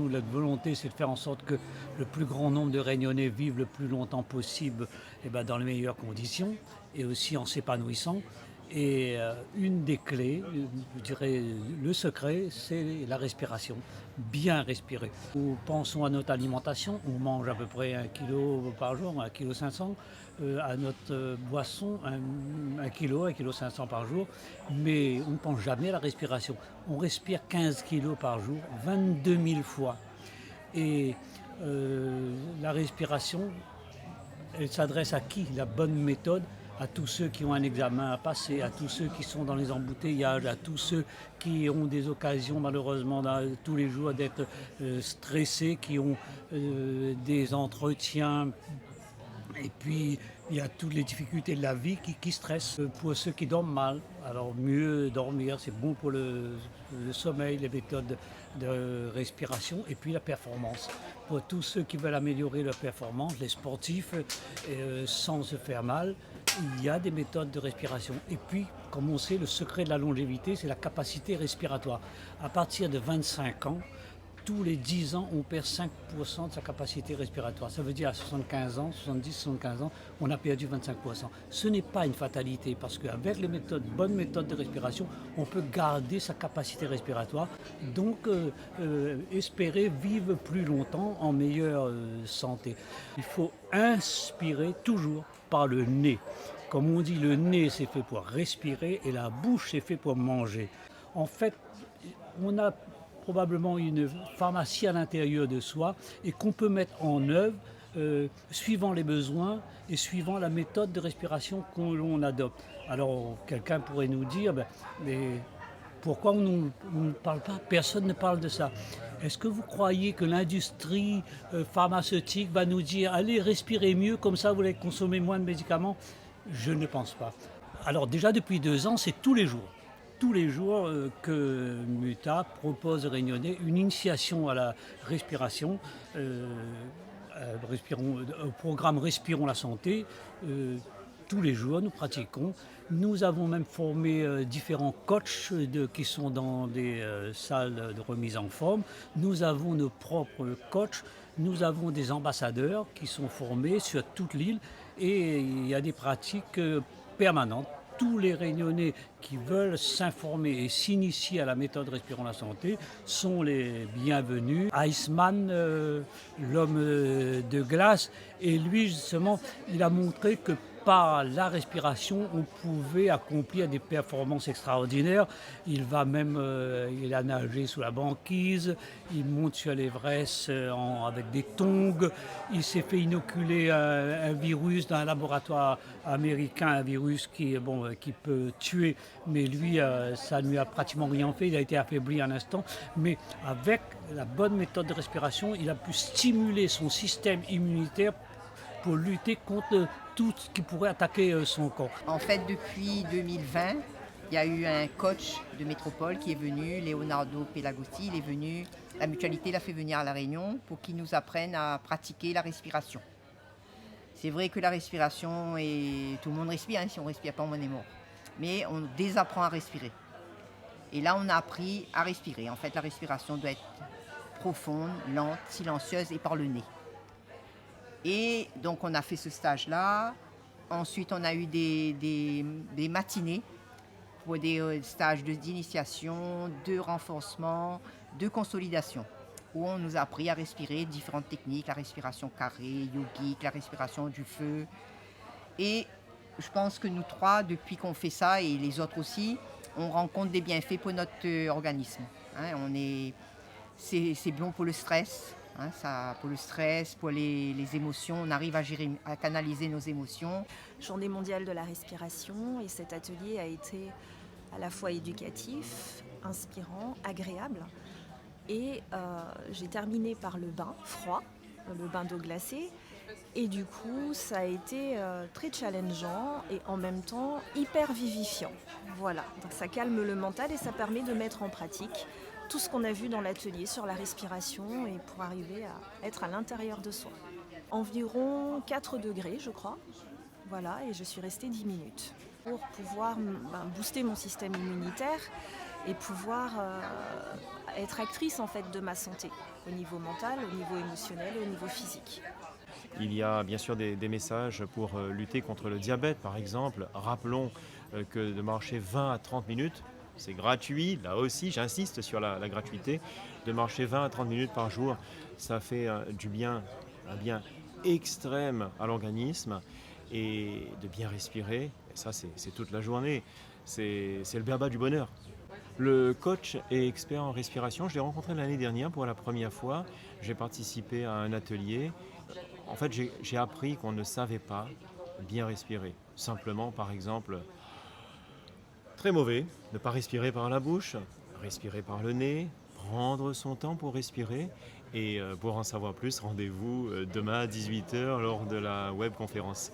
notre volonté, c'est de faire en sorte que le plus grand nombre de Réunionnais vivent le plus longtemps possible dans les meilleures conditions et aussi en s'épanouissant. Et une des clés, je dirais le secret, c'est la respiration. Bien respirer. Nous pensons à notre alimentation, on mange à peu près 1 kilo par jour, 1,5 kg. À notre boisson, 1 kilo, 1,5 kg par jour. Mais on ne pense jamais à la respiration. On respire 15 kilos par jour, 22 000 fois. Et la respiration, elle s'adresse à qui? La bonne méthode, à tous ceux qui ont un examen à passer, à tous ceux qui sont dans les embouteillages, à tous ceux qui ont des occasions malheureusement tous les jours d'être stressés, qui ont des entretiens. Et puis, il y a toutes les difficultés de la vie qui stressent pour ceux qui dorment mal. Alors, mieux dormir, c'est bon pour le sommeil, les méthodes de respiration et puis la performance. Pour tous ceux qui veulent améliorer leur performance, les sportifs, sans se faire mal, il y a des méthodes de respiration. Et puis, comme on sait, le secret de la longévité, c'est la capacité respiratoire. À partir de 25 ans, tous les 10 ans, on perd 5% de sa capacité respiratoire. Ça veut dire à 75 ans, 70, 75 ans, on a perdu 25%. Ce n'est pas une fatalité parce qu'avec les bonnes méthodes de respiration, on peut garder sa capacité respiratoire. Donc, espérer vivre plus longtemps en meilleure santé. Il faut inspirer toujours par le nez. Comme on dit, le nez c'est fait pour respirer et la bouche c'est fait pour manger. En fait, on a probablement une pharmacie à l'intérieur de soi et qu'on peut mettre en œuvre suivant les besoins et suivant la méthode de respiration qu'on adopte. Alors quelqu'un pourrait nous dire, mais pourquoi on ne parle pas? Personne ne parle de ça. Est-ce que vous croyez que l'industrie pharmaceutique va nous dire allez respirez mieux, comme ça vous allez consommer moins de médicaments? Je ne pense pas. Alors déjà depuis 2 ans, c'est tous les jours. Tous les jours que MUTA propose aux Réunionnais une initiation à la respiration, au programme Respirons la santé. Tous les jours, nous pratiquons. Nous avons même formé différents coachs qui sont dans des salles de remise en forme. Nous avons nos propres coachs. Nous avons des ambassadeurs qui sont formés sur toute l'île et il y a des pratiques permanentes. Tous les Réunionnais qui veulent s'informer et s'initier à la méthode Respirons la santé sont les bienvenus. Iceman, l'homme de glace, et lui justement, il a montré que par la respiration, on pouvait accomplir des performances extraordinaires. Il a nagé sous la banquise, il monte sur l'Everest avec des tongs, il s'est fait inoculer un virus dans un laboratoire américain, un virus qui peut tuer, mais lui, ça ne lui a pratiquement rien fait, il a été affaibli un instant, mais avec la bonne méthode de respiration, il a pu stimuler son système immunitaire pour lutter contre tout ce qui pourrait attaquer son corps. En fait, depuis 2020, il y a eu un coach de métropole qui est venu, Leonardo Pelagotti, il est venu, la mutualité l'a fait venir à La Réunion pour qu'il nous apprenne à pratiquer la respiration. C'est vrai que la respiration, tout le monde respire, si on ne respire pas, on est mort. Mais on désapprend à respirer. Et là, on a appris à respirer. En fait, la respiration doit être profonde, lente, silencieuse et par le nez. Et donc on a fait ce stage-là. Ensuite on a eu des matinées pour des stages d'initiation, de renforcement, de consolidation, où on nous a appris à respirer différentes techniques, la respiration carrée, yogique, la respiration du feu. Et je pense que nous trois, depuis qu'on fait ça, et les autres aussi, on rencontre des bienfaits pour notre organisme. C'est bon pour le stress. Pour le stress, pour les émotions, on arrive à canaliser nos émotions. Journée mondiale de la respiration, et cet atelier a été à la fois éducatif, inspirant, agréable. Et j'ai terminé par le bain froid, le bain d'eau glacée. Et du coup, ça a été très challengeant et en même temps hyper vivifiant. Voilà, donc ça calme le mental et ça permet de mettre en pratique tout ce qu'on a vu dans l'atelier sur la respiration et pour arriver à être à l'intérieur de soi. Environ 4 degrés, je crois. Voilà, et je suis restée 10 minutes pour pouvoir booster mon système immunitaire et pouvoir être actrice en fait de ma santé, au niveau mental, au niveau émotionnel et au niveau physique. Il y a bien sûr des messages pour lutter contre le diabète, par exemple. Rappelons que de marcher 20 à 30 minutes, c'est gratuit. Là aussi, j'insiste sur la gratuité. De marcher 20 à 30 minutes par jour, ça fait du bien, un bien extrême à l'organisme. Et de bien respirer, et ça c'est toute la journée. C'est le b.a.-ba du bonheur. Le coach est expert en respiration. Je l'ai rencontré l'année dernière pour la première fois. J'ai participé à un atelier. En fait, j'ai appris qu'on ne savait pas bien respirer. Simplement, par exemple, très mauvais, ne pas respirer par la bouche, respirer par le nez, prendre son temps pour respirer. Et pour en savoir plus, rendez-vous demain à 18h lors de la webconférence.